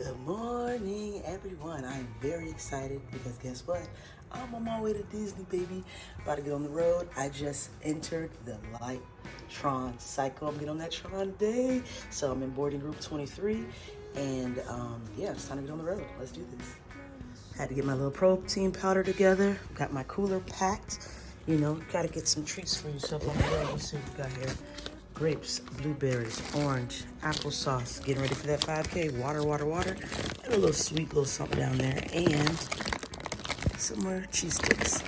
Good morning, everyone. I'm very excited because guess what? I'm on my way to Disney, baby. About to get on the road. I just entered the Light Tron cycle. I'm getting on that Tron day. So I'm in boarding group 23. And yeah, it's time to get on the road. Let's do this. Had to get my little protein powder together. Got my cooler packed. You know, gotta get some treats for yourself on the road. Let's see what we got here. Grapes, blueberries, orange, applesauce. Getting ready for that 5K. Water. And a little sweet little something down there. And some more cheese sticks.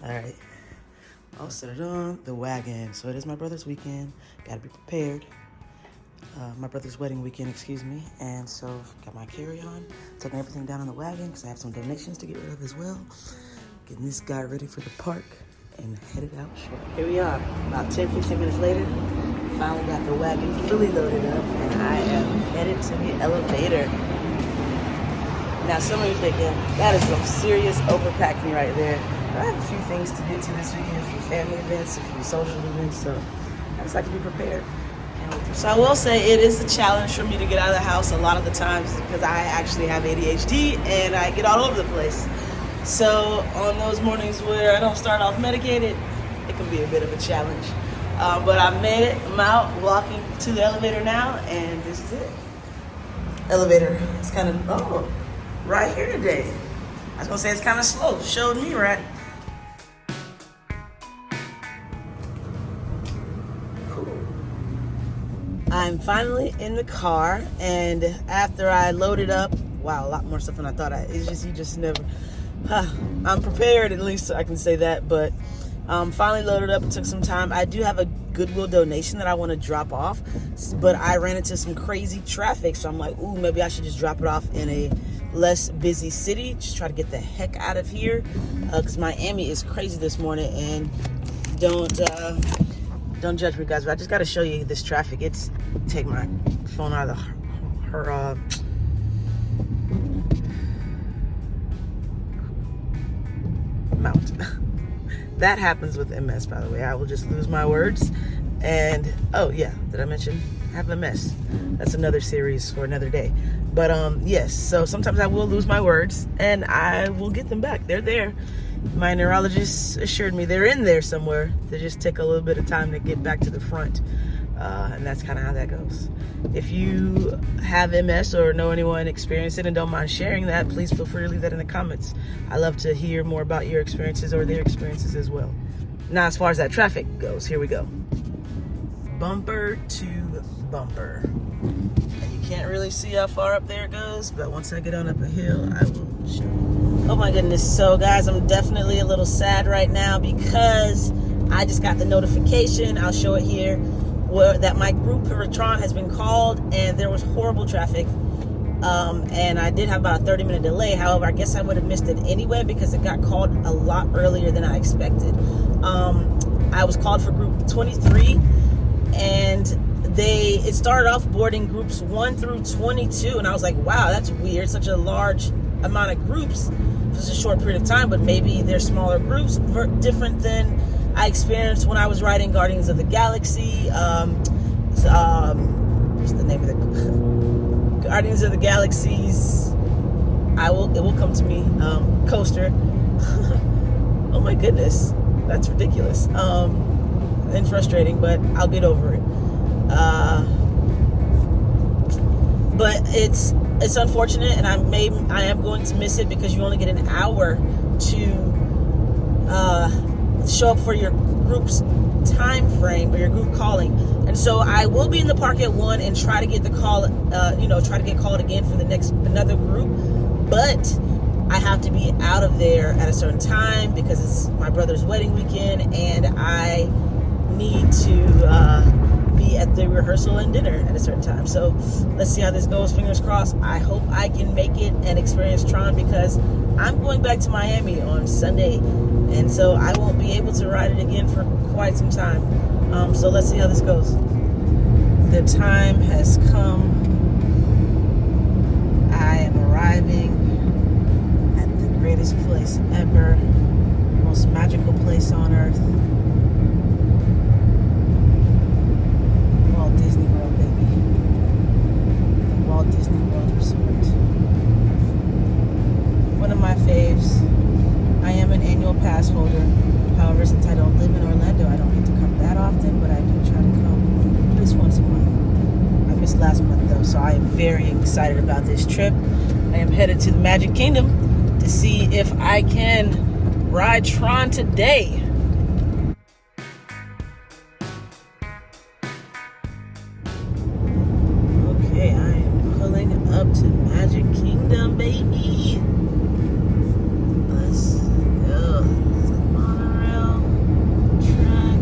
All right. I'll set it on the wagon. So it is my brother's weekend. Gotta be prepared. My brother's wedding weekend, excuse me. And so got my carry-on. Taking everything down on the wagon because I have some donations to get rid of as well. Getting this guy ready for the park and headed out short. Here we are, about 10-15 minutes later. Finally got the wagon fully loaded up and I am headed to the elevator. Now some of you thinking, that is some serious overpacking right there. But I have a few things to get to this weekend, a few family events, a few social events, so I just like to be prepared. So I will say it is a challenge for me to get out of the house a lot of the times because I actually have ADHD and I get all over the place. So on those mornings where I don't start off medicated, it can be a bit of a challenge. But I made it. I'm out walking to the elevator now, and this is it. Elevator. It's kind of, right here today. I was going to say it's kind of slow. Showed me right. Cool. I'm finally in the car, and after I loaded up, wow, a lot more stuff than I thought. It's just, you just never... I'm prepared, at least I can say that, but finally loaded up. It took some time. I do have a Goodwill donation that I want to drop off, but I ran into some crazy traffic, so I'm like, ooh, maybe I should just drop it off in a less busy city. Just try to get the heck out of here, because Miami is crazy this morning, and don't judge me, guys, but I just got to show you this traffic. It's, take my phone out of her mount. That happens with MS, by the way. I will just lose my words. And oh yeah, did I mention I have MS? That's another series for another day. But yes, so sometimes I will lose my words and I will get them back. They're there. My neurologist assured me they're in there somewhere. They just take a little bit of time to get back to the front. And that's kind of how that goes. If you have MS or know anyone experience it and don't mind sharing that, please feel free to leave that in the comments. I love to hear more about your experiences or their experiences as well. Now, as far as that traffic goes, here we go. Bumper to bumper. And you can't really see how far up there it goes, but once I get on up a hill, I will show you. Oh my goodness. So guys, I'm definitely a little sad right now because I just got the notification. I'll show it here. That my group for Tron has been called and there was horrible traffic, and I did have about a 30-minute delay. However, I guess I would have missed it anyway because it got called a lot earlier than I expected. I was called for group 23 and it started off boarding groups 1 through 22, and I was like, wow, that's weird, such a large amount of groups for such a short period of time, but maybe they're smaller groups, different than I experienced when I was writing Guardians of the Galaxy. What's the name of the Guardians of the Galaxy's? It will come to me. Coaster. Oh my goodness, that's ridiculous. And frustrating, but I'll get over it. But it's unfortunate, and I am going to miss it because you only get an hour to show up for your group's time frame or your group calling. And so I will be in the park at 1 and try to get the call, try to get called again for another group. But I have to be out of there at a certain time because it's my brother's wedding weekend and I need to be at the rehearsal and dinner at a certain time. So let's see how this goes. Fingers crossed. I hope I can make it and experience Tron because I'm going back to Miami on Sunday. And so I won't be able to ride it again for quite some time. So let's see how this goes. The time has come. I am arriving at the greatest place ever. Most magical place on earth. Walt Disney World, baby. The Walt Disney World Resort. though, so I am very excited about this trip. I am headed to the Magic Kingdom to see if I can ride Tron today. Okay, I am pulling up to Magic Kingdom, baby. Let's go. There's a monorail track.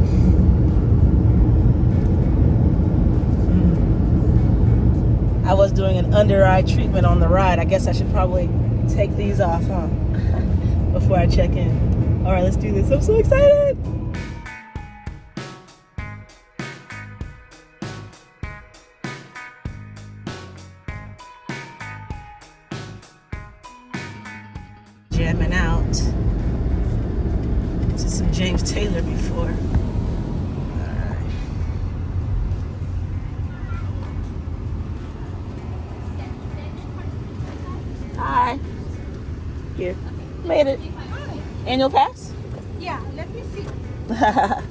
I was doing an under eye treatment on the ride. I guess I should probably take these off, huh? Before I check in. All right, let's do this. I'm so excited. Jamming out. This is some James Taylor before. Hi. Here. Made it. Annual pass? Yeah, let me see. I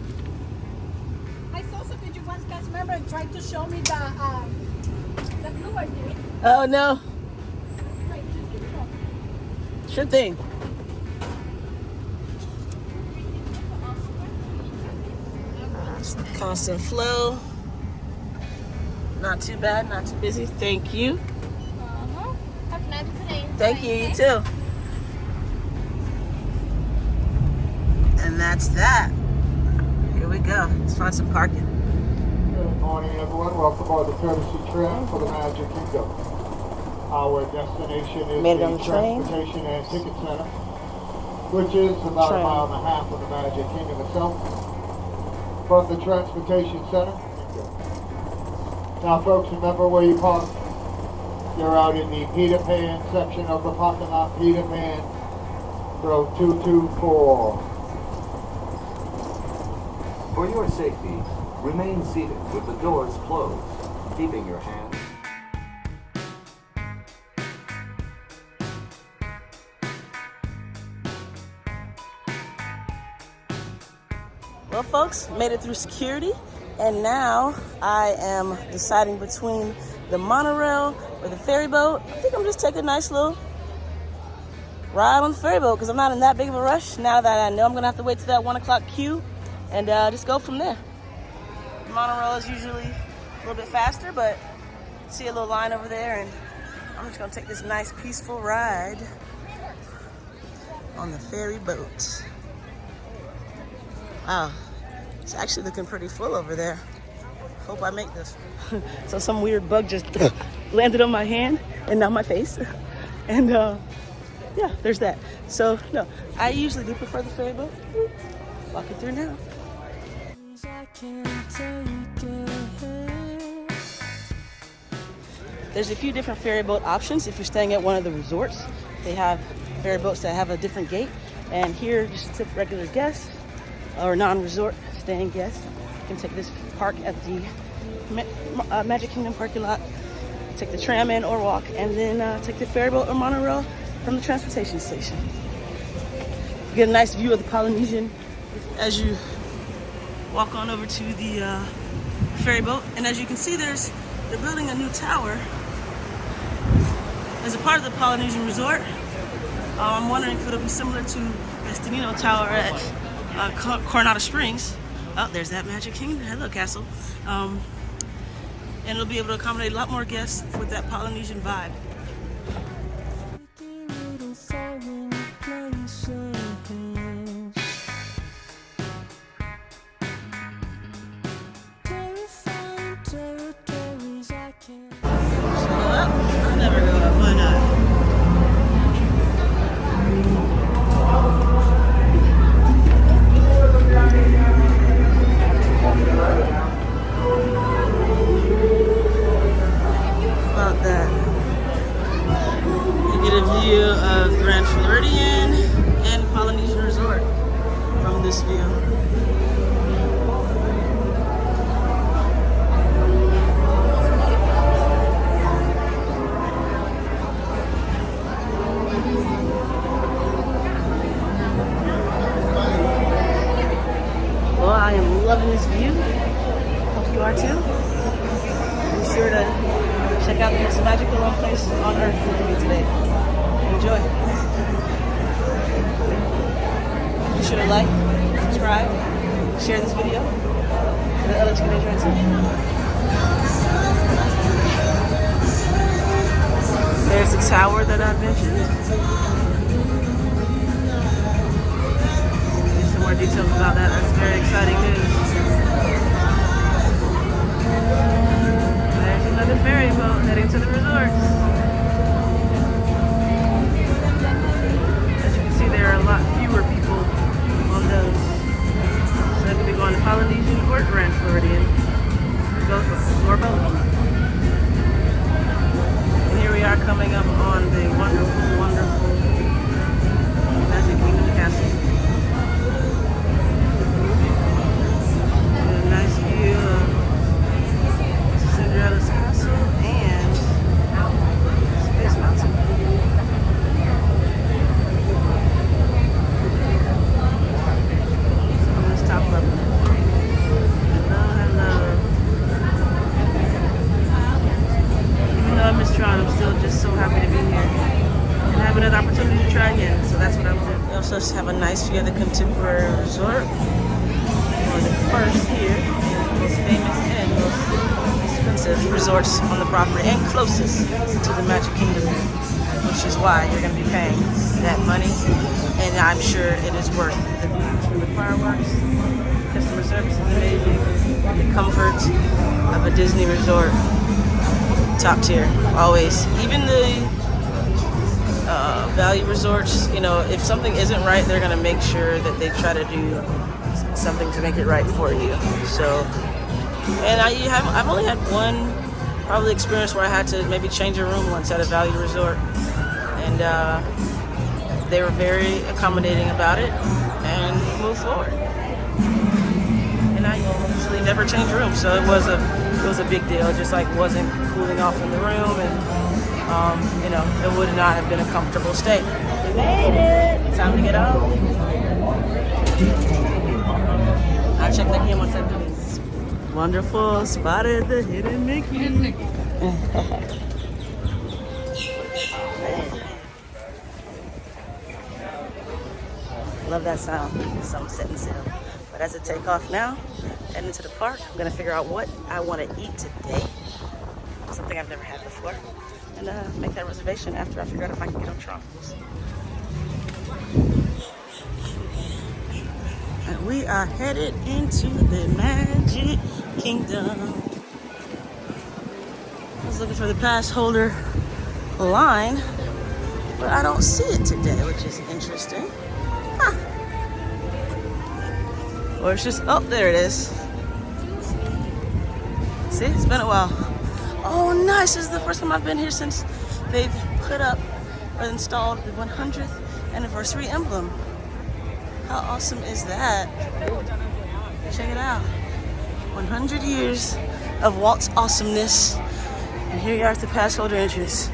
saw some did you once cast member and tried to show me the blue idea. Oh no. Wait, just keep going. Sure thing. Constant flow. Not too bad, not too busy. Thank you. Have a nice day. Thank you, you too. And that's that. Here we go. Let's find some parking. Good morning, everyone. Welcome aboard the courtesy train for the Magic Kingdom. Our destination is Made it on the the train. Transportation and Ticket Center, which is about Train. a mile and a half from the Magic Kingdom itself. From the Transportation Center. Now, folks, remember where you park. You're out in the Peter Pan section of the parking lot. Peter Pan, row 224. For your safety, remain seated with the doors closed, keeping your hands. Well, folks, made it through security, and now I am deciding between the monorail or the ferry boat. I think I'm just taking a nice little ride on the ferry boat because I'm not in that big of a rush now that I know I'm going to have to wait till that 1 o'clock queue and just go from there. The monorail is usually a little bit faster, but see a little line over there, and I'm just going to take this nice, peaceful ride on the ferry boat. Wow, it's actually looking pretty full over there. Hope I make this. So some weird bug just landed on my hand and not my face. And yeah, there's that. So no, I usually do prefer the ferry boat. Walking through now. There's a few different ferry boat options if you're staying at one of the resorts. They have ferry boats that have a different gate. And here, just to regular guests, or non-resort staying guests can take this park at the Magic Kingdom parking lot, take the tram in or walk, and then take the ferry boat or monorail from the transportation station. You get a nice view of the Polynesian as you walk on over to the ferry boat. And as you can see, they're building a new tower as a part of the Polynesian Resort. I'm wondering if it'll be similar to Estinino Tower at Coronado Springs. Oh, there's that Magic Kingdom. Hello, Castle. And it'll be able to accommodate a lot more guests with that Polynesian vibe. I'll never go up. Why not? About that. You get a view of Grand Floridian and Polynesian Resort from this view. Well, I am loving this view. Hope you are too. Be sure to check check out the most magical place on earth with me today. Enjoy. Be sure to like, subscribe, share this video so that others can enjoy it too. There's the tower that I mentioned. Get some more details about that. That's very exciting news. There's another ferry boat heading to the resort. As you can see, there are a lot fewer people on those. So I could be going to Polynesian or Grand Floridian. Go for both. And here we are coming up on the wonderful, wonderful Magic Kingdom Castle. A nice view of Cinderella's castle and Space Mountain. So on this top level. Hello, hello. Even though I miss Tron, I'm still just so happy to be here and have another opportunity to try again. So that's what I will do. We also have a nice view of the Contemporary Resort. One of the first here, most famous and most expensive resorts on the property and closest to the Magic Kingdom, which is why you're going to be paying that money, and I'm sure it is worth the views from the fireworks. Customer service is amazing. The comfort of a Disney resort, top tier, always. Even the value resorts, you know, if something isn't right, they're going to make sure that they try to do something to make it right for you. So, and I've only had one probably experience where I had to maybe change a room once at a value resort, and they were very accommodating about it and moved forward. And I usually never change rooms, so it was a big deal. It just like wasn't cooling off in the room, and you know, it would not have been a comfortable stay. We made it. Time to get home. I'll check back in once I do this. Wonderful. Spotted the hidden Mickey. Love that sound. Some setting sail. But as I take off now, heading into the park, I'm gonna figure out what I want to eat today. Something I've never had before, and make that reservation after I figure out if I can get on Tron. And we are headed into the Magic Kingdom. I was looking for the pass holder line, but I don't see it today, which is interesting. Huh. Or it's just, oh, there it is. See, it's been a while. Oh, nice. This is the first time I've been here since they've put up or installed the 100th anniversary emblem. How awesome is that? Check it out. 100 years of Walt's awesomeness. And here you are at the pass holder entrance.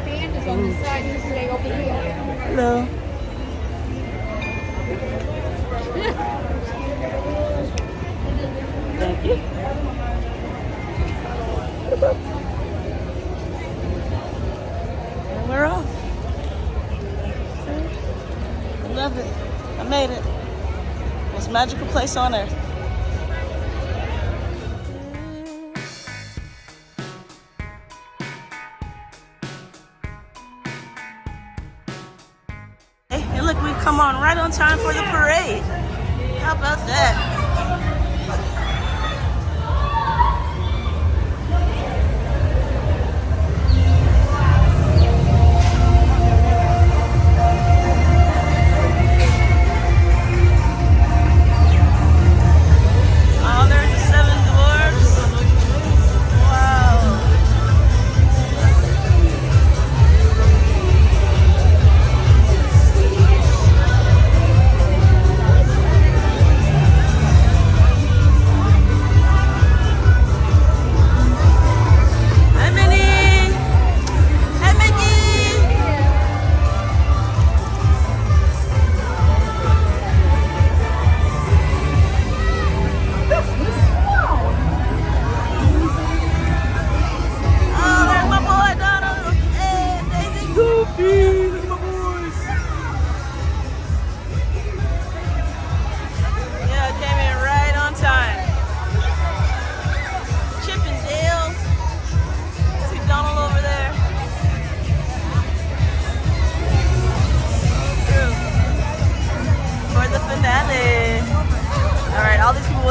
Band is on this side, you stay over here. Hello. Thank you. And we're off. I love it. I made it. Most magical place on earth. Hey, and look, we've come on right on time for the parade. How about that?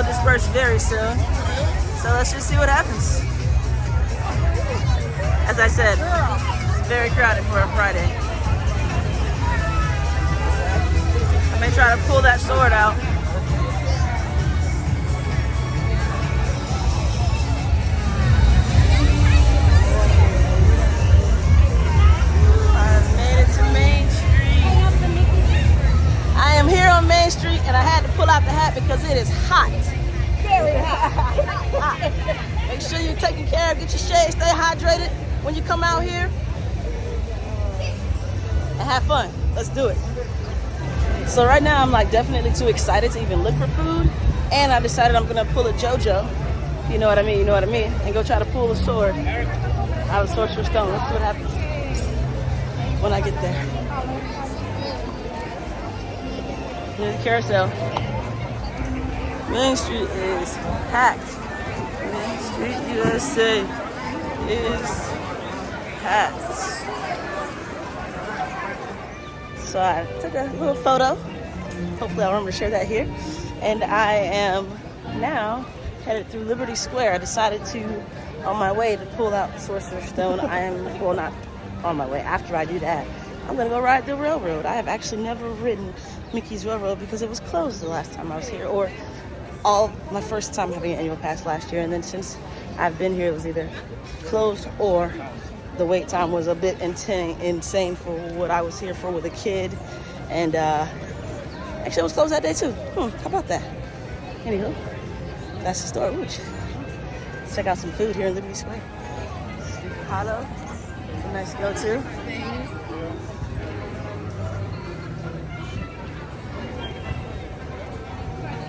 will disperse very soon. So let's just see what happens. As I said, it's very crowded for a Friday. I may try to pull that sword out. I made it to Main Street. I am here on Main Street and I had to pull out the hat because it is hot. Very hot. Make sure you're taking care of, get your shade, stay hydrated when you come out here. And have fun. Let's do it. So right now I'm like definitely too excited to even look for food. And I decided I'm gonna pull a JoJo. You know what I mean, you know what I mean. And go try to pull a sword out of Sorcerer's Stone. Let's see what happens when I get there. Here's the carousel. Main Street is packed. Main Street USA is packed. So I took a little photo. Hopefully I'll remember to share that here. And I am now headed through Liberty Square. I decided to, on my way to pull out Sorcerer's Stone, I am, well, not on my way. After I do that, I'm gonna go ride the railroad. I have actually never ridden Mickey's Railroad because it was closed the last time I was here, or my first time having an annual pass last year. And then since I've been here, it was either closed or the wait time was a bit insane for what I was here for with a kid. And actually it was closed that day too. How about that? Anywho, that's the story. Let's check out some food here in Liberty Square. Hollow, a nice go-to.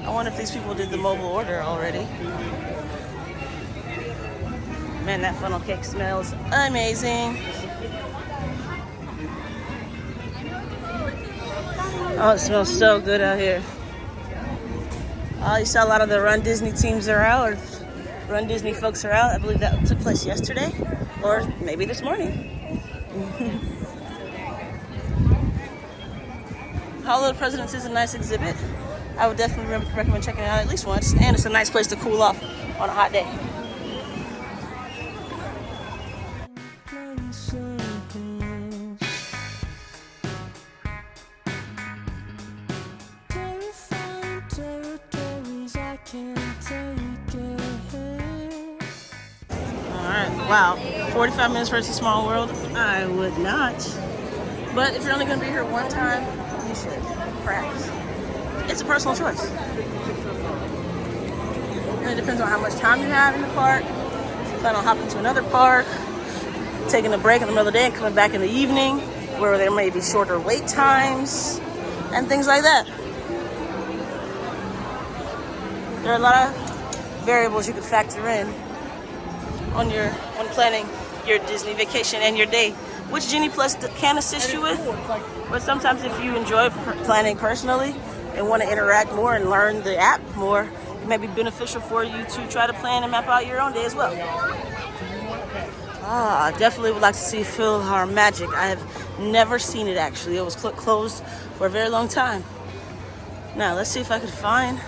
I wonder if these people did the mobile order already. Man, that funnel cake smells amazing. Oh, it smells so good out here. Oh, you saw a lot of the Run Disney teams are out, or Run Disney folks are out. I believe that took place yesterday, or maybe this morning. Hollow of the Presidents is a nice exhibit. I would definitely recommend checking it out at least once, and it's a nice place to cool off on a hot day. Wow, 45 minutes versus Small World? I would not. But if you're only going to be here one time, you should, perhaps. It's a personal choice. And it depends on how much time you have in the park. If you plan on hopping to another park, taking a break in the middle of the day and coming back in the evening, where there may be shorter wait times, and things like that. There are a lot of variables you could factor in when planning your Disney vacation and your day, which Genie Plus can assist you with. But sometimes if you enjoy planning personally and want to interact more and learn the app more, it may be beneficial for you to try to plan and map out your own day as well. I definitely would like to see PhilharMagic. I have never seen it actually. It was closed for a very long time. Now let's see if I can find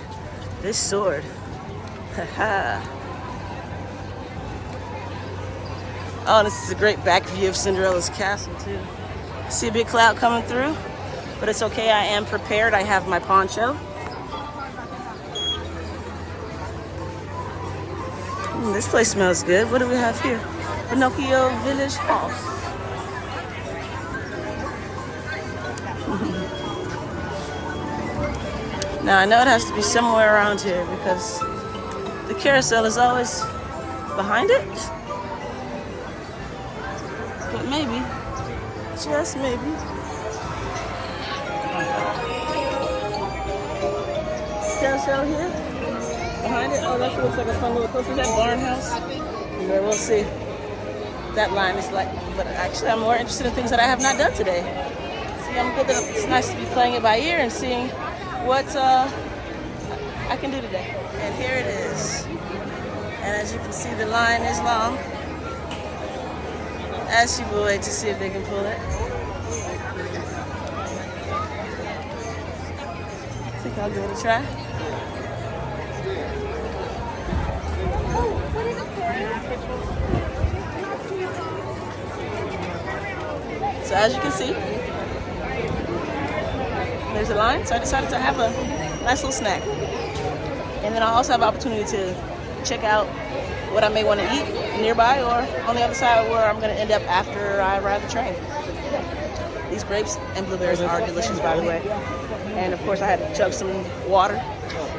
this sword. Haha. Oh, this is a great back view of Cinderella's castle too. See a big cloud coming through, but it's okay. I am prepared. I have my poncho. This place smells good. What do we have here? Pinocchio Village House. Now I know it has to be somewhere around here because the carousel is always behind it. But maybe, just maybe. Carousel here, behind it. Oh, that looks like a fun little coaster. Is that Barn House? Yeah, we'll see. That line is like, but actually I'm more interested in things that I have not done today. See, I'm good that it's nice to be playing it by ear and seeing what I can do today. And here it is. And as you can see, the line is long. Ask your boy to see if they can pull it. I think I'll give it a try. So as you can see, there's a line. So I decided to have a nice little snack. And then I also have the opportunity to check out what I may want to eat nearby or on the other side where I'm going to end up after I ride the train. These grapes and blueberries are delicious, by the way. And of course I had to chug some water.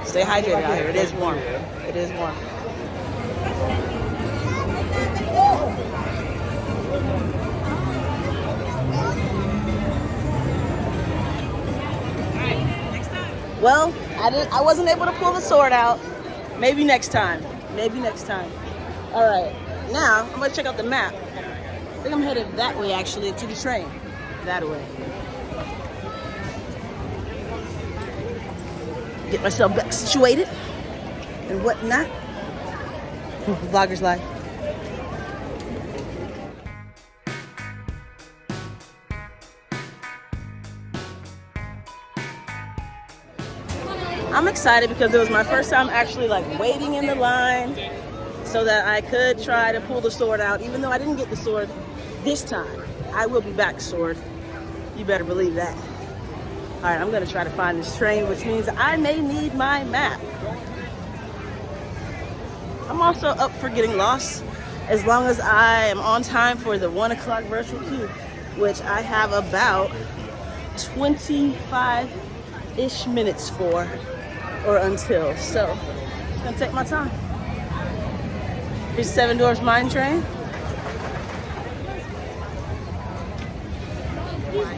Stay hydrated out here. It is warm. It is warm. Well, I wasn't able to pull the sword out. Maybe next time. Maybe next time. All right. Now, I'm going to check out the map. I think I'm headed that way, actually, to the train. That way. Get myself back situated and whatnot. Vlogger's life. I'm excited because it was my first time actually like waiting in the line so that I could try to pull the sword out. Even though I didn't get the sword this time, I will be back sword. You better believe that. All right, I'm gonna try to find this train, which means I may need my map. I'm also up for getting lost as long as I am on time for the 1 o'clock virtual queue, which I have about 25-ish minutes for. Or until, so it's gonna take my time. Here's Seven Dwarfs Mine Train.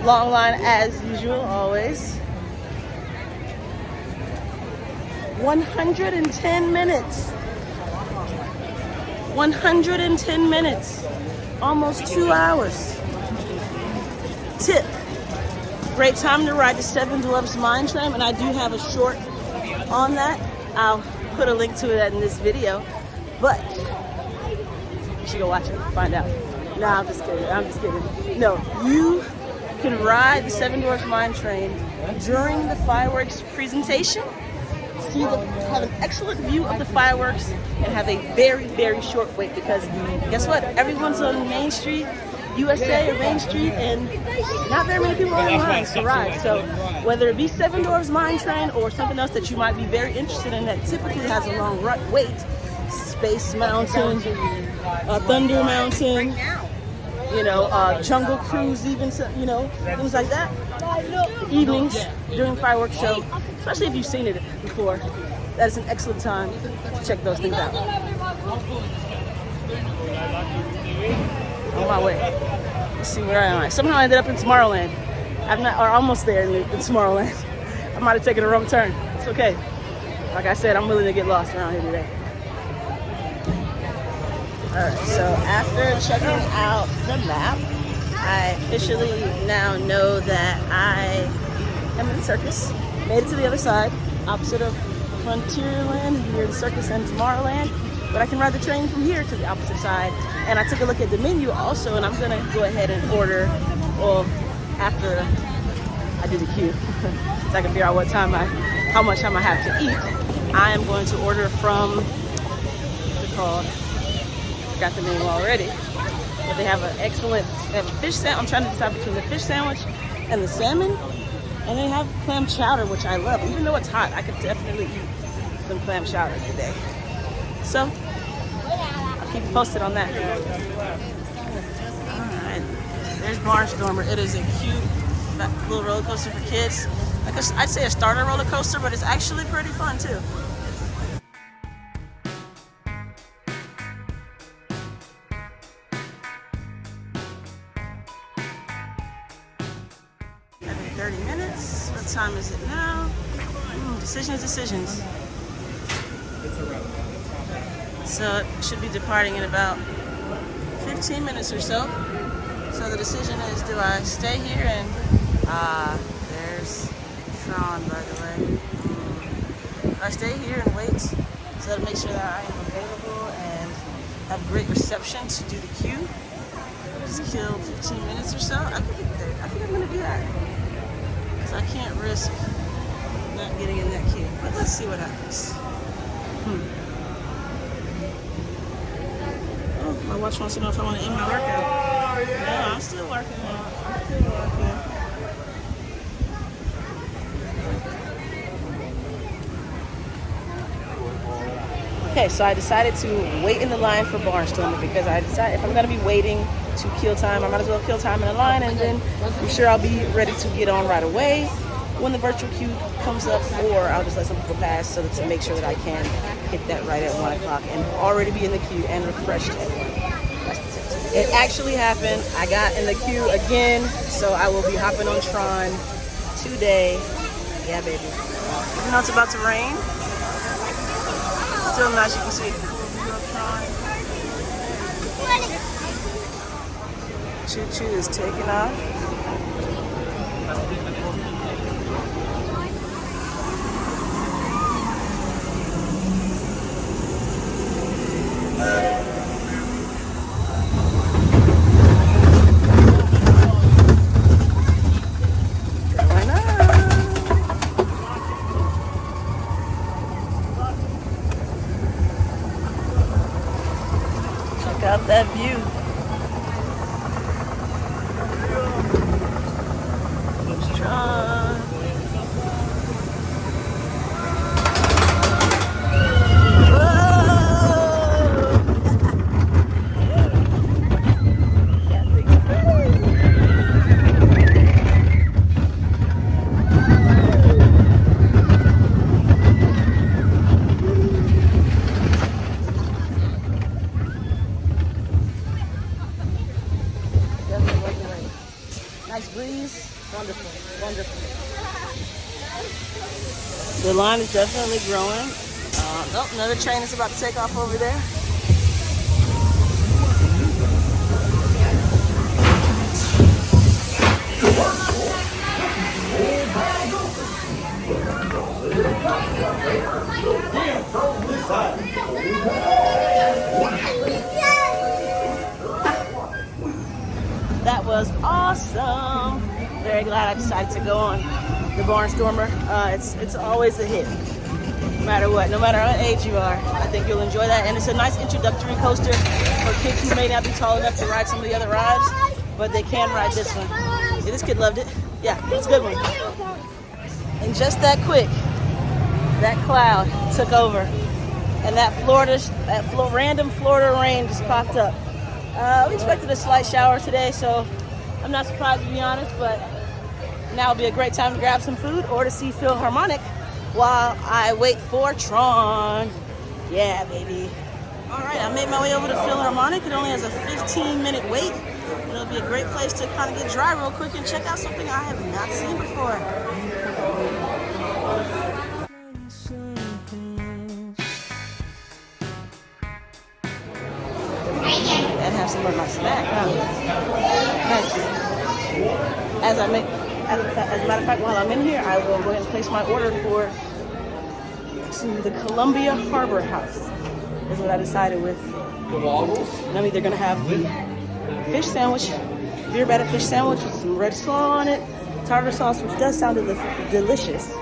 Long line as usual, always. 110 minutes. 110 minutes. Almost 2 hours. Tip. Great time to ride the Seven Dwarfs Mine Train, and I do have a short on that. I'll put a link to it in this video, but you should go watch it, find out. No, I'm just kidding. I'm just kidding. No, you can ride the Seven Dwarfs Mine Train during the fireworks presentation. Have an excellent view of the fireworks and have a very, very short wait because guess what? Everyone's on Main Street, USA or Main Street, and not very many people are in line to ride. So whether it be Seven Dwarfs Mine Train or something else that you might be very interested in that typically has a long wait, Space Mountain, Thunder Mountain, you know, Jungle Cruise, even, you know, things like that. Evenings during fireworks show, especially if you've seen it before, that is an excellent time to check those things out. On my way. Let's see where I am. Somehow I ended up in Tomorrowland. I'm not, or almost there in Tomorrowland. I might have taken a wrong turn. It's okay. Like I said, I'm willing to get lost around here today. Alright, so after checking out the map, I officially now know that I am in the circus. Made it to the other side, opposite of Frontierland, near the circus and Tomorrowland. But I can ride the train from here to the opposite side. And I took a look at the menu also, and I'm gonna go ahead and order, well, after I do the queue, so I can figure out how much time I have to eat. I am going to order from, what's it called? Got the name already. But they have an excellent fish sandwich. I'm trying to decide between the fish sandwich and the salmon. And they have clam chowder, which I love. Even though it's hot, I could definitely eat some clam chowder today. So, I'll keep you posted on that. Alright, there's Barnstormer. It is a cute little roller coaster for kids. I'd say a starter roller coaster, but it's actually pretty fun too. Every 30 minutes. What time is it now? Decisions. So it should be departing in about 15 minutes or so. So the decision is, do I stay here and, there's Sean, by the way. Do I stay here and wait so that make sure that I am available and have great reception to do the queue? Just kill 15 minutes or so. I think I'm gonna do that. Because I can't risk not getting in that queue. But let's see what happens. My watch wants to know if I want to end my workout. No, I'm still working. Okay, so I decided to wait in the line for Barnstormer because I decided if I'm going to be waiting to kill time, I might as well kill time in the line, and then I'm sure I'll be ready to get on right away when the virtual queue comes up, or I'll just let some people pass so that to make sure that I can hit that right at 1 o'clock and already be in the queue and refreshed at 1. That's the tip. It actually happened. I got in the queue again, so I will be hopping on Tron today. Yeah, baby. Even though it's about to rain, still nice, you can see. Choo Choo is taking off. Check out that view. Tron. Nice breeze. Wonderful. Wonderful. The line is definitely growing. Oh, another train is about to take off over there. That was awesome. Very glad I decided to go on the Barnstormer. It's always a hit, no matter what, no matter what age you are. I think you'll enjoy that, and it's a nice introductory coaster for kids who may not be tall enough to ride some of the other rides, but they can ride this one. Yeah, this kid loved it. Yeah, it's a good one. And just that quick, that cloud took over, and that random Florida rain just popped up. We expected a slight shower today, so I'm not surprised, to be honest, but now would be a great time to grab some food or to see Philharmonic while I wait for Tron. Yeah, baby. All right, I made my way over to Philharmonic. It only has a 15-minute wait. It'll be a great place to kind of get dry real quick and check out something I have not seen before. And have some of my snack, huh? Nice. As a matter of fact, while I'm in here, I will go ahead and place my order for the Columbia Harbor House. Is what I decided with. And I'm either gonna have the fish sandwich, beer battered fish sandwich with some red slaw on it, tartar sauce, which does sound delicious.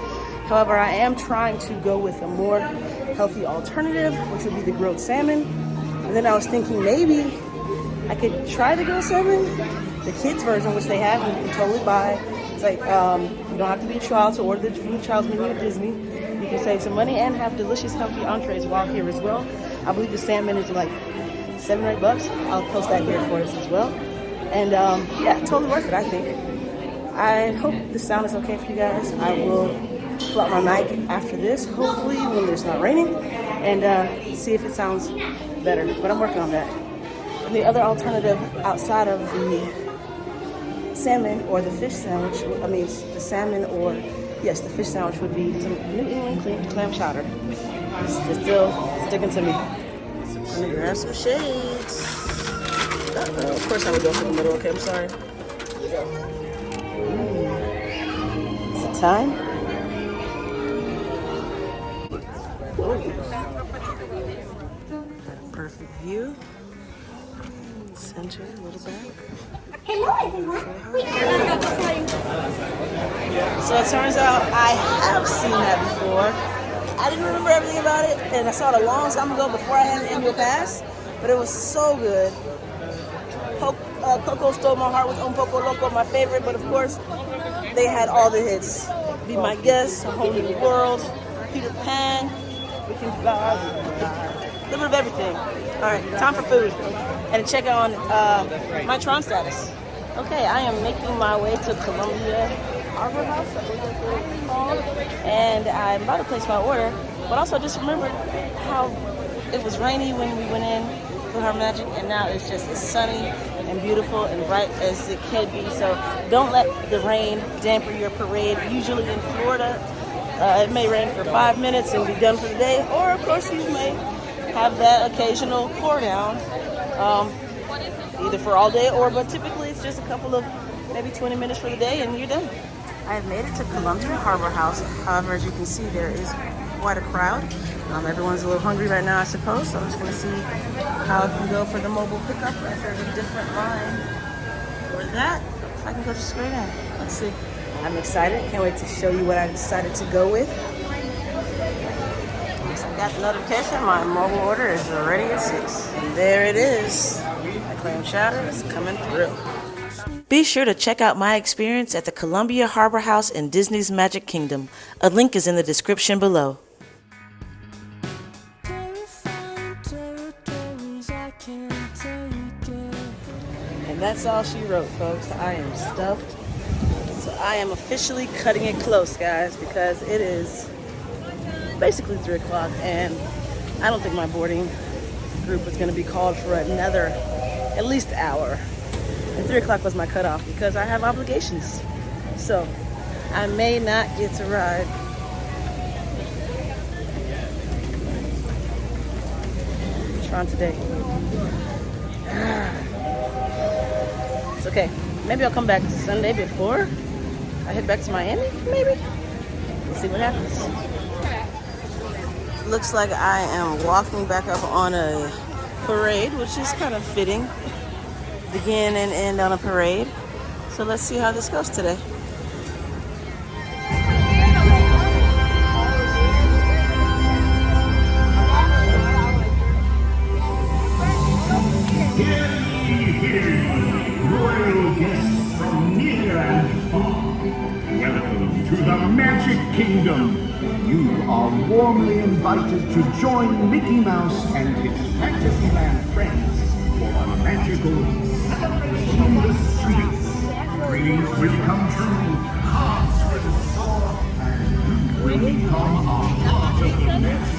However, I am trying to go with a more healthy alternative, which would be the grilled salmon. And then I was thinking maybe I could try the grilled salmon, the kids version, which they have, and you can totally buy. It's like, you don't have to be a child to order from the child's menu at Disney. You can save some money and have delicious, healthy entrees while here as well. I believe the salmon is like $7 or $8. I'll post that here for us as well. And yeah, totally worth it, I think. I hope the sound is okay for you guys. I will pull out my mic after this, hopefully when it's not raining, and see if it sounds better. But I'm working on that. And the other alternative outside of the salmon or the fish sandwich, I mean the salmon or, yes, the fish sandwich would be some New England clam chowder. It's still sticking to me. I'm gonna grab some shades. Of course I would go for the middle, okay, I'm sorry. Here we go. Is it time? Perfect view. Center, a little back. Hello, everyone. So it turns out I have seen that before. I didn't remember everything about it, and I saw it a long time ago before I had an annual pass, but it was so good. Coco Stole My Heart with Un Poco Loco, my favorite, but of course, they had all the hits. Be My Guest, A Whole New World, Peter Pan, We Can Fly, a little bit of everything. All right, time for food. And check on my Tron status. Okay, I am making my way to Columbia Harbor House, I believe that's what it's called. And I'm about to place my order, but also just remembered how it was rainy when we went in for Harbor Magic, and now it's just as sunny and beautiful and bright as it can be. So don't let the rain dampen your parade. Usually in Florida, it may rain for 5 minutes and be done for the day, or of course you may have that occasional pour down, either for all day but typically it's just a couple of maybe 20 minutes for the day and you're done. I have made it to Columbia Harbor House. However, as you can see, there is quite a crowd. Everyone's a little hungry right now, I suppose, so I'm just going to see how I can go for the mobile pickup. If there's a different line for that, I can go straight in. Let's see. I'm excited. Can't wait to show you what I decided to go with. I got the notification. My mobile order is already at 6. And there it is. My clam chowder is coming through. Be sure to check out my experience at the Columbia Harbor House in Disney's Magic Kingdom. A link is in the description below. And that's all she wrote, folks. I am stuffed. So I am officially cutting it close, guys, because it is basically 3 o'clock and I don't think my boarding group is going to be called for another at least hour. And 3 o'clock was my cutoff because I have obligations. So I may not get to ride. Tron today. It's okay. Maybe I'll come back Sunday before I head back to Miami, maybe? We'll see what happens. Looks like I am walking back up on a parade, which is kind of fitting. Begin and end on a parade. So let's see how this goes today. Royal guests from near and far, welcome to the Magic Kingdom. You are warmly invited to join Mickey Mouse and his Fantasyland friends for a magical celebration in the streets. Dreams will come true, hearts will soar, and you will become a part of the magic.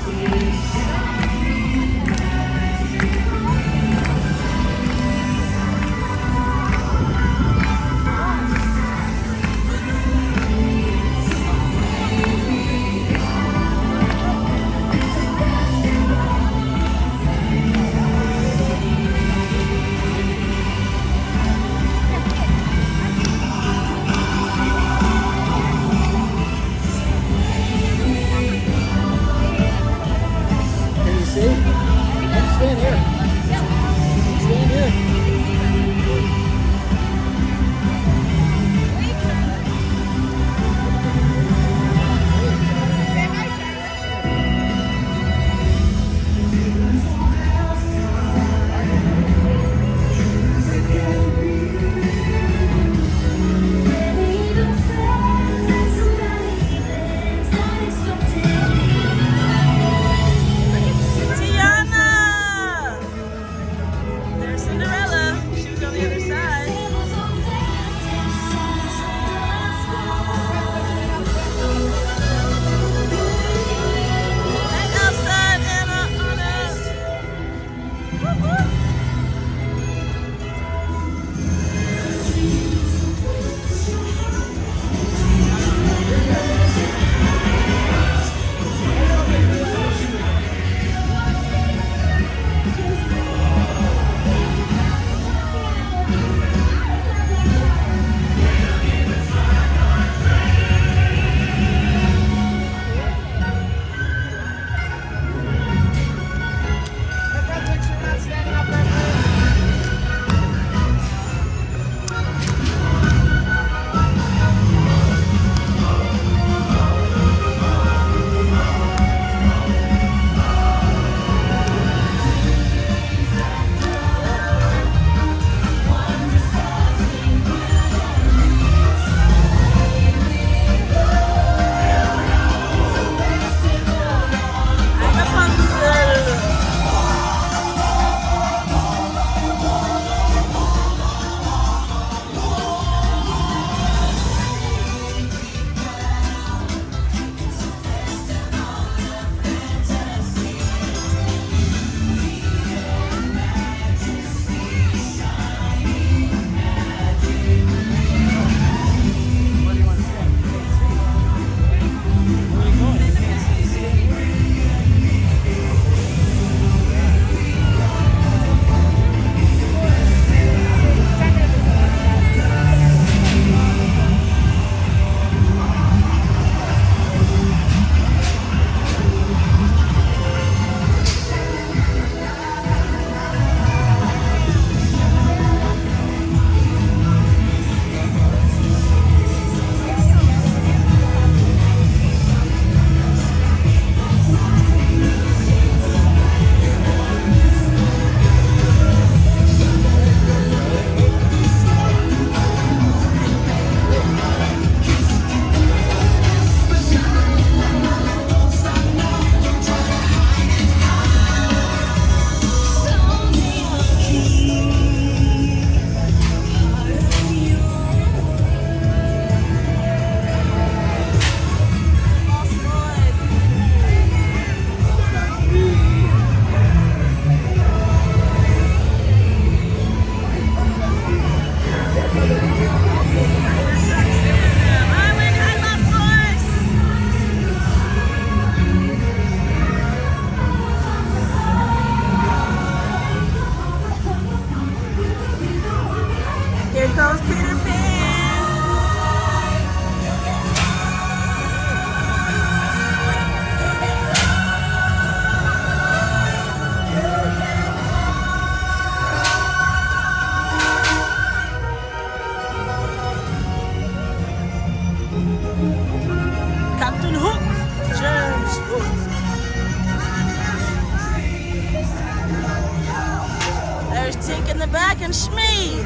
the back and Shmee.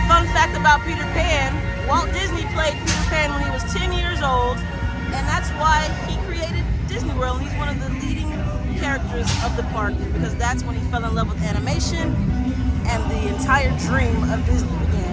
Fun fact about Peter Pan, Walt Disney played Peter Pan when he was 10 years old, and that's why he created Disney World. He's one of the leading characters of the park because that's when he fell in love with animation and the entire dream of Disney began.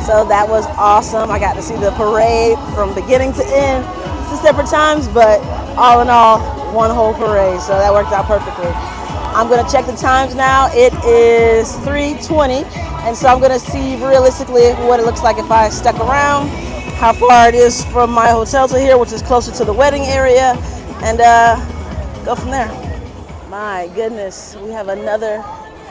So that was awesome. I got to see the parade from beginning to end, 2 separate times, but all in all, one whole parade. So that worked out perfectly. I'm gonna check the times now. It is 3:20, and so I'm gonna see realistically what it looks like if I stuck around, how far it is from my hotel to here, which is closer to the wedding area, and go from there. My goodness, we have another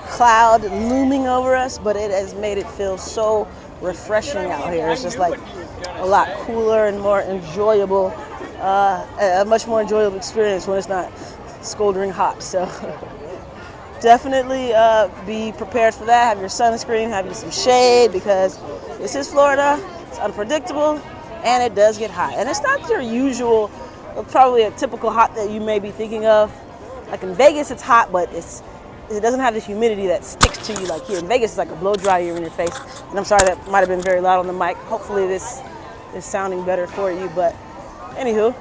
cloud looming over us, but it has made it feel so refreshing out here. It's just like a lot cooler and more enjoyable a much more enjoyable experience when it's not scolding hot. So definitely be prepared for that. Have your sunscreen, have you some shade, because this is Florida. It's unpredictable and it does get hot. And it's not your usual, probably a typical hot that you may be thinking of. Like in Vegas, it's hot, but it doesn't have the humidity that sticks to you like here. In Vegas, it's like a blow dryer in your face. And I'm sorry, that might have been very loud on the mic. Hopefully this is sounding better for you. But anywho,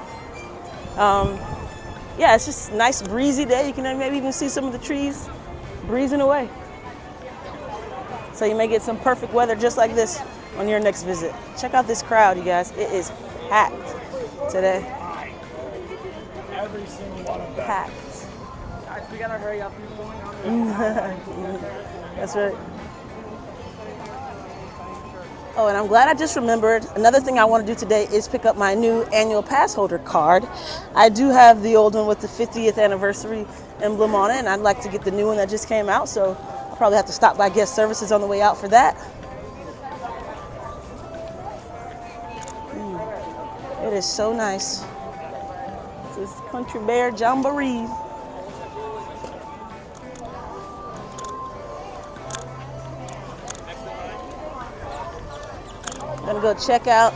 yeah, it's just a nice breezy day. You can maybe even see some of the trees breezing away. So you may get some perfect weather just like this on your next visit. Check out this crowd, you guys. It is packed today. Every single one of them. Packed. Guys, we gotta hurry up. People going on That's right. Oh, and I'm glad I just remembered. Another thing I want to do today is pick up my new annual pass holder card. I do have the old one with the 50th anniversary emblem on it, and I'd like to get the new one that just came out, so I'll probably have to stop by guest services on the way out for that. It is so nice. This is Country Bear Jamboree. Gonna go check out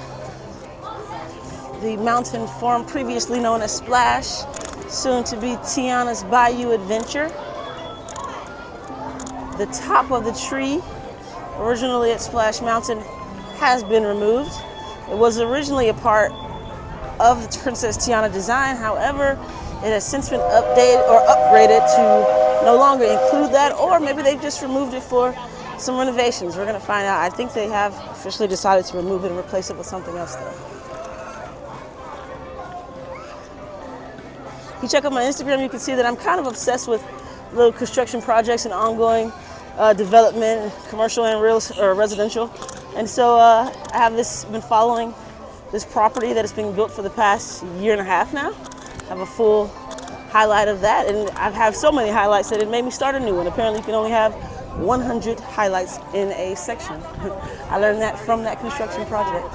the mountain farm previously known as Splash, soon to be Tiana's Bayou Adventure. The top of the tree, originally at Splash Mountain, has been removed. It was originally a part of the Princess Tiana design. However, it has since been updated or upgraded to no longer include that, or maybe they've just removed it for some renovations. We're gonna find out. I think they have officially decided to remove it and replace it with something else though. If you check out my Instagram, you can see that I'm kind of obsessed with little construction projects and ongoing development, commercial and residential. And so I have been following this property that is being built for the past year and a half now. I have a full highlight of that, and I have so many highlights that it made me start a new one. Apparently you can only have 100 highlights in a section. I learned that from that construction project.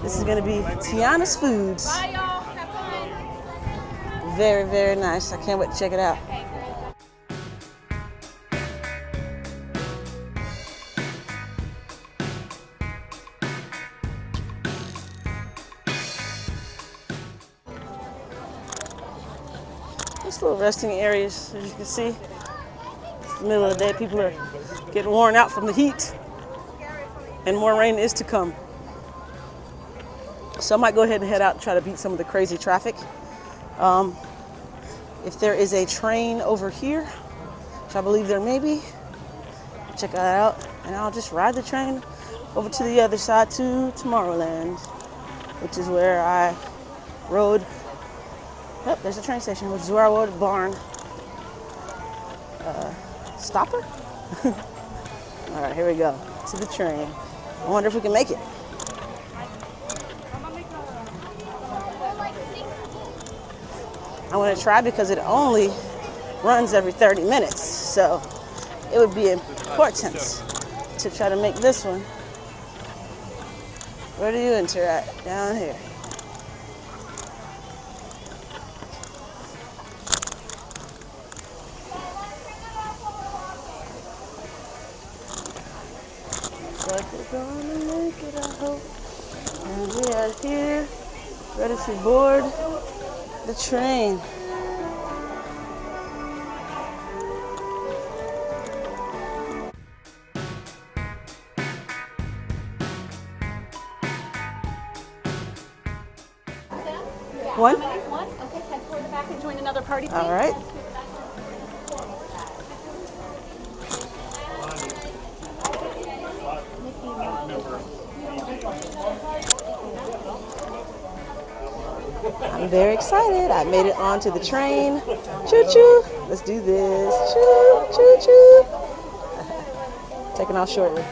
This is gonna be Tiana's Foods. Bye, y'all. Have fun. Very, very nice. I can't wait to check it out. These little resting areas, as you can see, it's the middle of the day. People are getting worn out from the heat, and more rain is to come. So I might go ahead and head out and try to beat some of the crazy traffic. If there is a train over here, which I believe there may be, check that out, and I'll just ride the train over to the other side to Tomorrowland, which is where I rode. Oh, there's a train station, which is where I rode Barn Stopper. All right, here we go to the train. I wonder if we can make it. I want to try because it only runs every 30 minutes, so it would be important to try to make this one. Where do you enter at? Down here. But we're gonna make it, I hope. And we are here, ready to board the train. One? One? Okay, head toward the back and join another party, please. All right. I'm very excited. I made it onto the train. Choo-choo. Let's do this. Choo, choo-choo. Taking off shortly.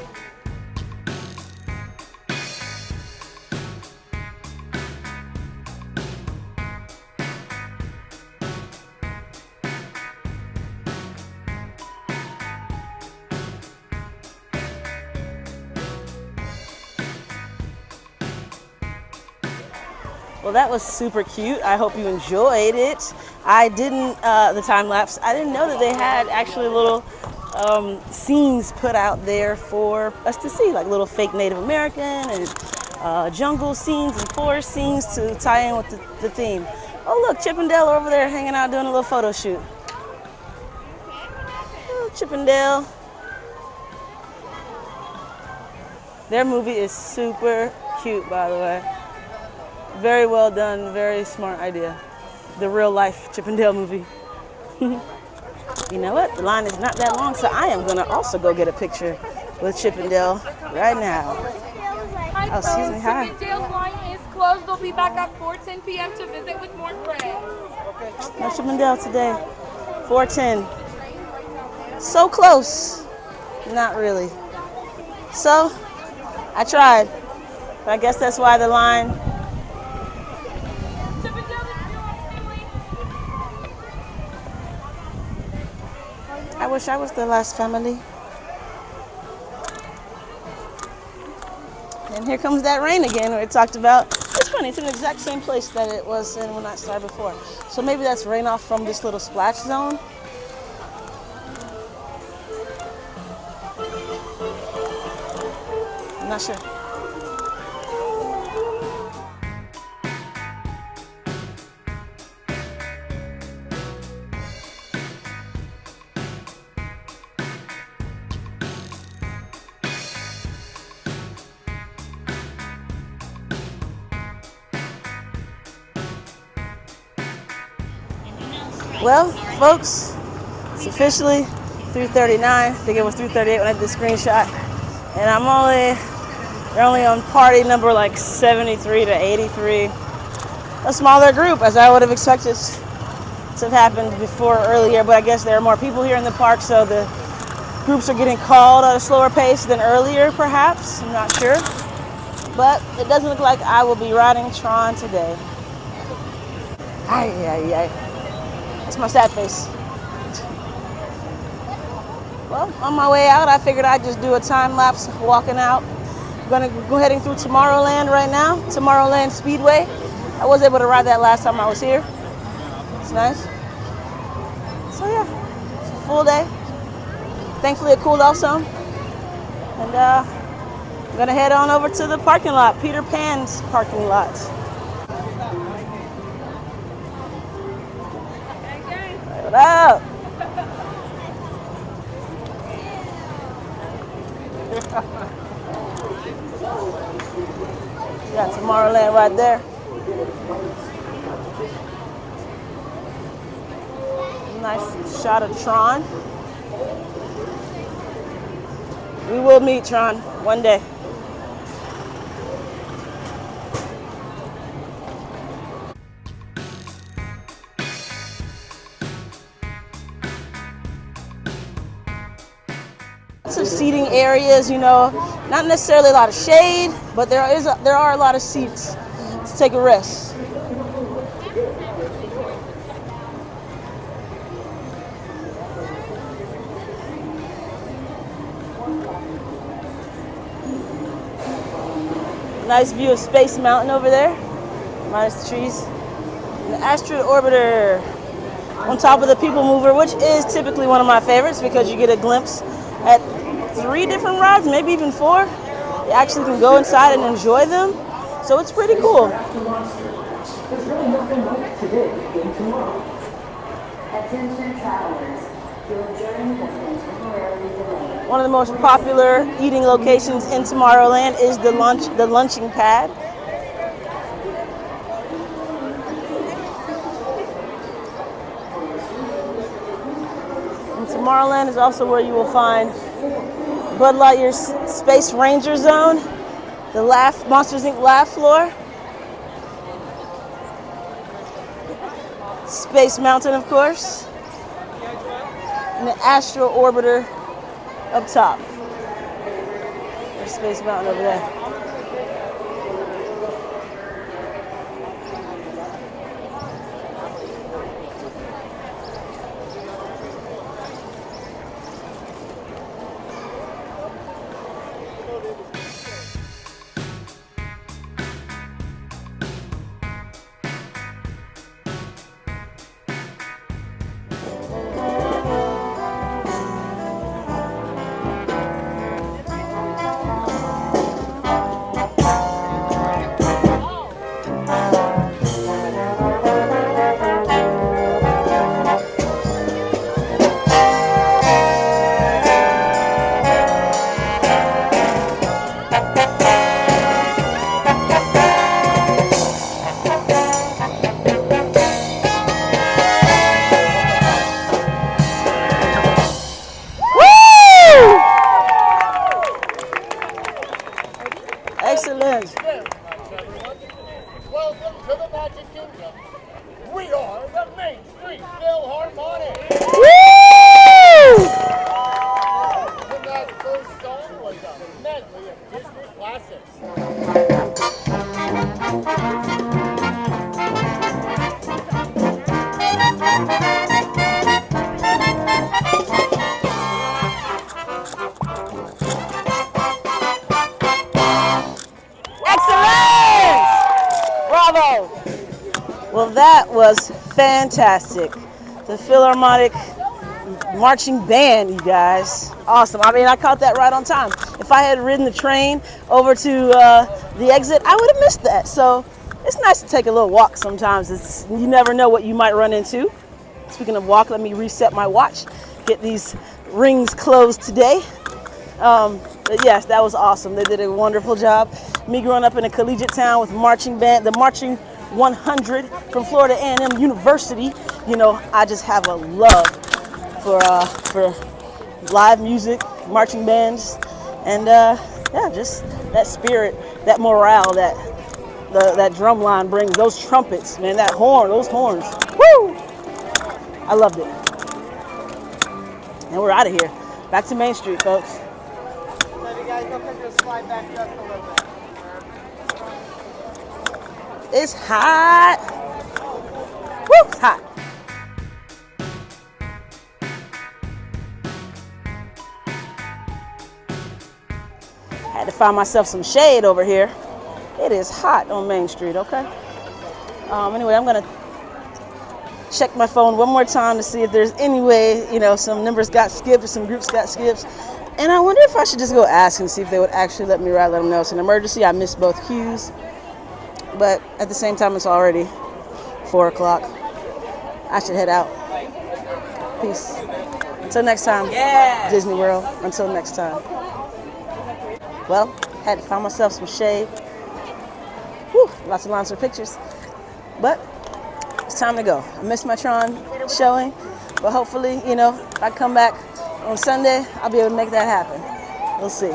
Well, that was super cute. I hope you enjoyed it. I didn't, the time lapse, I didn't know that they had actually little scenes put out there for us to see, like little fake Native American and jungle scenes and forest scenes to tie in with the theme. Oh, look, Chip and Dale are over there hanging out doing a little photo shoot. Oh, Chip and Dale. Their movie is super cute, by the way. Very well done, very smart idea. The real life Chip and Dale movie. You know what? The line is not that long, so I am gonna also go get a picture with Chip and Dale right now. Hi, Oh, excuse me, hi. Chip and Dale's line is closed. They'll be back at 4:10 p.m. to visit with more friends. No Chip and Dale today. 4:10. So close. Not really. So, I tried. But I guess that's why the line. Chip and Dale, this is your family. I wish I was the last family. And here comes that rain again, where it talked about. It's funny, it's in the exact same place that it was in when I started before. So maybe that's rain off from this little splash zone. I'm not sure. Well, folks, it's officially 3:39. I think it was 3:38 when I did the screenshot. And they're only on party number like 73 to 83. A smaller group, as I would have expected to have happened before earlier, but I guess there are more people here in the park, so the groups are getting called at a slower pace than earlier, perhaps. I'm not sure. But it doesn't look like I will be riding Tron today. Ay, ay, ay. That's my sad face. Well, on my way out, I figured I'd just do a time lapse walking out. I'm gonna go heading through Tomorrowland right now, Tomorrowland Speedway. I was able to ride that last time I was here. It's nice. So yeah, it's a full day. Thankfully it cooled off some. And I'm gonna head on over to the parking lot, Peter Pan's parking lot. What up? Got Tomorrowland right there. Nice shot of Tron. We will meet Tron one day. Lots of seating areas, you know, not necessarily a lot of shade, but there are a lot of seats to take a rest. Nice view of Space Mountain over there, minus the trees. And the Asteroid Orbiter on top of the People Mover, which is typically one of my favorites because you get a glimpse at 3 different rides, maybe even 4. You actually can go inside and enjoy them, so it's pretty cool. Attention travelers, your journey has been temporarily delayed. One of the most popular eating locations in Tomorrowland is the lunching pad. And Tomorrowland is also where you will find Bud Lightyear's Space Ranger Zone, the Monsters Inc. Laugh Floor, Space Mountain, of course, and the Astro Orbiter up top. There's Space Mountain over there. Excellent. Welcome to the Magic Kingdom. We are the Main Street Philharmonic. Woo! And that first song was a medley of Disney classics. Excellent! Bravo! Well, that was fantastic. The Philharmonic marching band, you guys. Awesome. I mean, I caught that right on time. If I had ridden the train over to the exit, I would have missed that. So it's nice to take a little walk sometimes. You never know what you might run into. Speaking of walk, let me reset my watch, get these rings closed today. But yes, that was awesome. They did a wonderful job. Me growing up in a collegiate town with marching band, the Marching 100 from Florida A&M University, you know, I just have a love for live music, marching bands, and yeah, just that spirit, that morale that drum line brings, those trumpets, man, that horn, those horns, woo! I loved it. And we're out of here. Back to Main Street, folks. Let you guys go pick this slide back just a little bit. It's hot. Woo, it's hot. Had to find myself some shade over here. It is hot on Main Street, okay? Anyway, I'm gonna check my phone one more time to see if there's any way, you know, some numbers got skipped or some groups got skipped. And I wonder if I should just go ask and see if they would actually let me ride, let them know it's an emergency. I missed both queues. But at the same time, it's already 4 o'clock. I should head out. Peace. Until next time, Disney World. Until next time. Well, had to find myself some shade. Whew, lots of lines for pictures. But it's time to go. I missed my Tron showing, but hopefully, you know, if I come back on Sunday, I'll be able to make that happen. We'll see.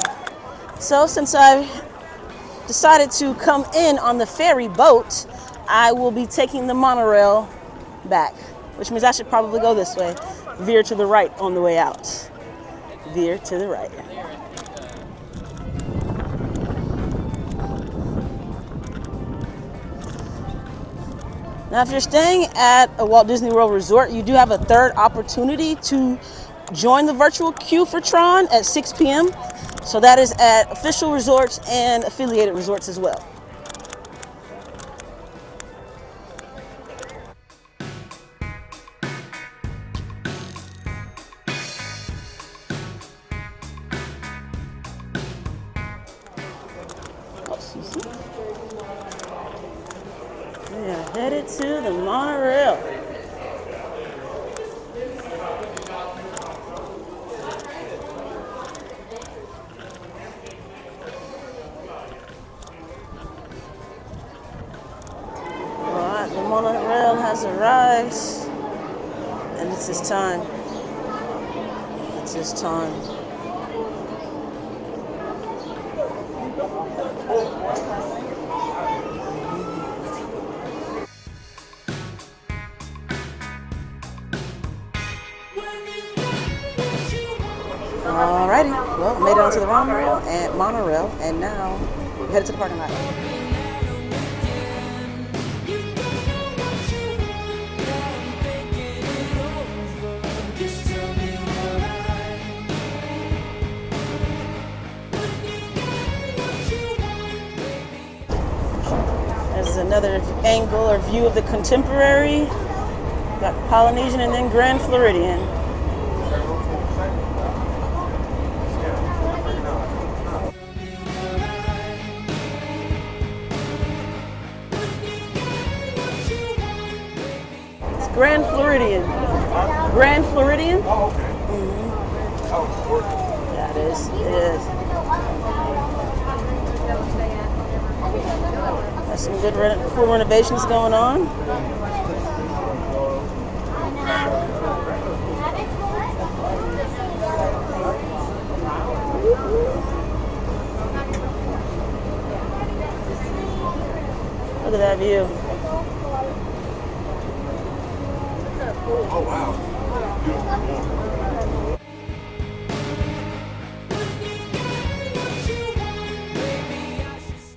So since I decided to come in on the ferry boat, I will be taking the monorail back, which means I should probably go this way. Veer to the right on the way out. Veer to the right. Now, if you're staying at a Walt Disney World Resort, you do have a third opportunity to join the virtual queue for Tron at 6 p.m. So that is at official resorts and affiliated resorts as well. We are headed to the monorail. The monorail has arrived, and it's his time. It's his time. Alrighty, well, made it onto the monorail, and now we're headed to the parking lot. There's another angle or view of the Contemporary. Got Polynesian and then Grand Floridian. It's Grand Floridian. Grand Floridian? Oh, okay. Mm-hmm. Yeah, it is. It is. There's some good cool renovations going on. Look at that view. Oh, wow.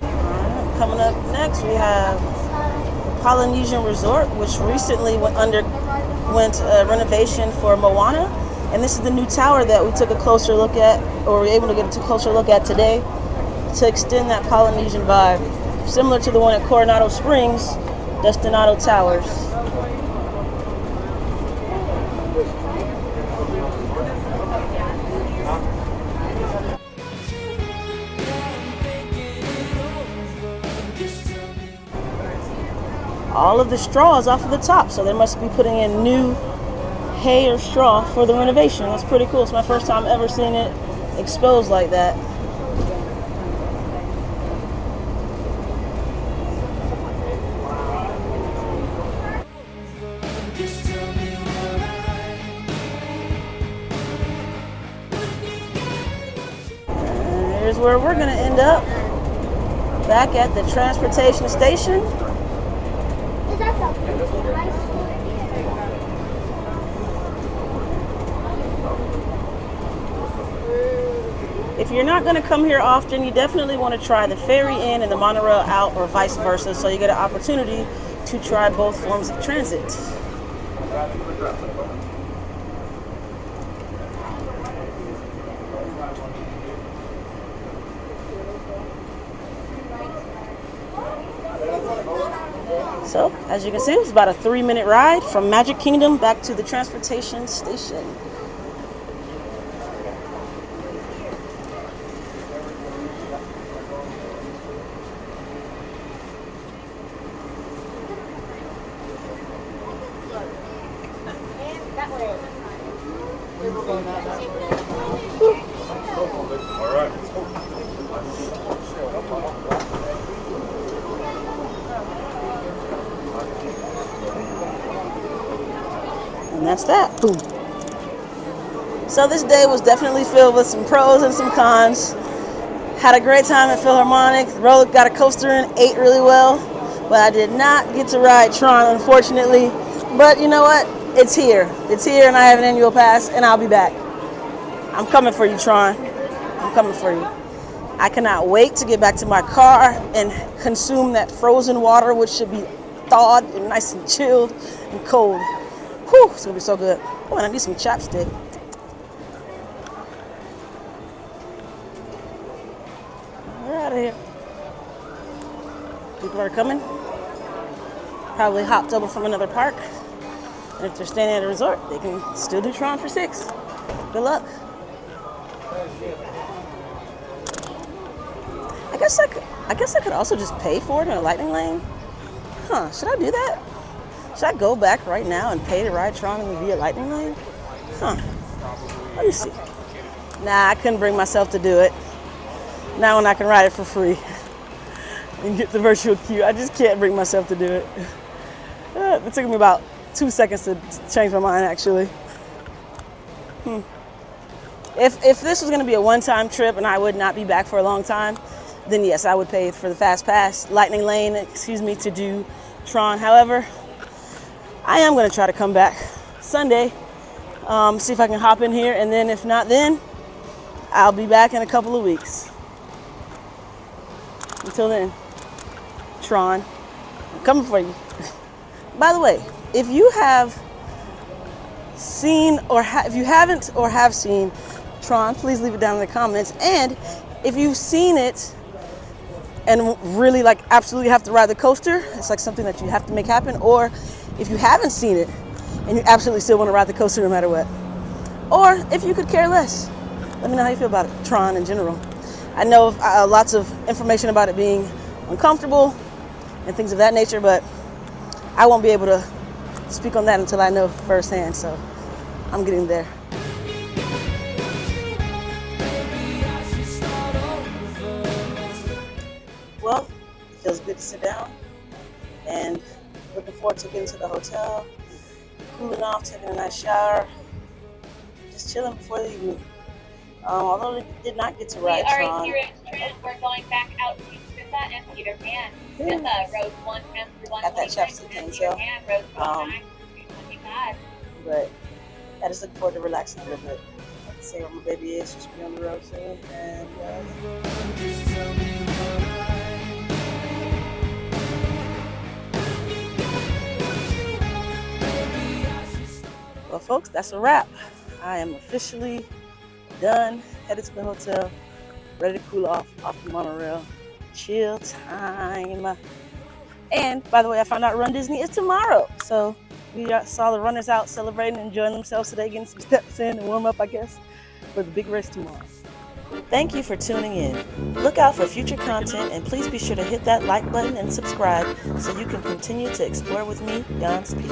Alright, coming up next, we have Polynesian Resort, which recently underwent a renovation for Moana. And this is the new tower that we took a closer look at, or were able to get a closer look at today, to extend that Polynesian vibe. Similar to the one at Coronado Springs, Destinado Towers. All of the straw is off of the top, so they must be putting in new hay or straw for the renovation. That's pretty cool. It's my first time ever seeing it exposed like that. And here's where we're going to end up, back at the transportation station. If you're not going to come here often, you definitely want to try the ferry in and the monorail out, or vice versa, so you get an opportunity to try both forms of transit. So, as you can see, it's about a 3-minute ride from Magic Kingdom back to the transportation station. And that's that. Boom. So this day was definitely filled with some pros and some cons. Had a great time at Philharmonic. Got a coaster in, ate really well. But I did not get to ride Tron, unfortunately. But you know what? It's here. It's here, and I have an annual pass, and I'll be back. I'm coming for you, Tron. I'm coming for you. I cannot wait to get back to my car and consume that frozen water, which should be thawed and nice and chilled and cold. Whew, it's gonna be so good. Oh, and I need some chapstick. We're out of here. People are coming. Probably hopped over from another park. And if they're staying at a resort, they can still do Tron for $6. Good luck. I guess I could also just pay for it in a Lightning Lane. Huh, should I do that? Should I go back right now and pay to ride Tron in the Via Lightning Lane? Huh. Let me see. Nah, I couldn't bring myself to do it. Now when I can ride it for free and get the virtual queue, I just can't bring myself to do it. It took me about 2 seconds to change my mind, actually. If this was going to be a one-time trip and I would not be back for a long time, then yes, I would pay for the Fast Pass, Lightning Lane, to do Tron. However, I am going to try to come back Sunday, see if I can hop in here, and then if not then, I'll be back in a couple of weeks. Until then, Tron, I'm coming for you. By the way, if you have seen if you haven't or have seen Tron, please leave it down in the comments. And if you've seen it and really absolutely have to ride the coaster, it's something that you have to make happen, or if you haven't seen it and you absolutely still want to ride the coaster no matter what, or if you could care less, let me know how you feel about it, Tron in general. I know lots of information about it being uncomfortable and things of that nature, but I won't be able to speak on that until I know firsthand, so I'm getting there. Well, it feels good to sit down, and looking forward to getting to the hotel, cooling off, taking a nice shower, just chilling before the evening. Although we did not get to ride Tron. We are here at Trent. We're going back out to that and Peter Pan. Yeah. Just Rose 1 10 through Got that 126 chapstick and thing, Peter so, Pan, Rose 1 um, 9 through 25. But I just look forward to relaxing a little bit. See where my baby is. She's be on the road soon. And well, folks, that's a wrap. I am officially done. Headed to the hotel. Ready to cool off the monorail. Chill time. And by the way, I found out Run Disney is tomorrow. So we saw the runners out celebrating, enjoying themselves today, getting some steps in and warm up, I guess, for the big race tomorrow. Thank you for tuning in. Look out for future content and please be sure to hit that like button and subscribe so you can continue to explore with me, Jan Speed.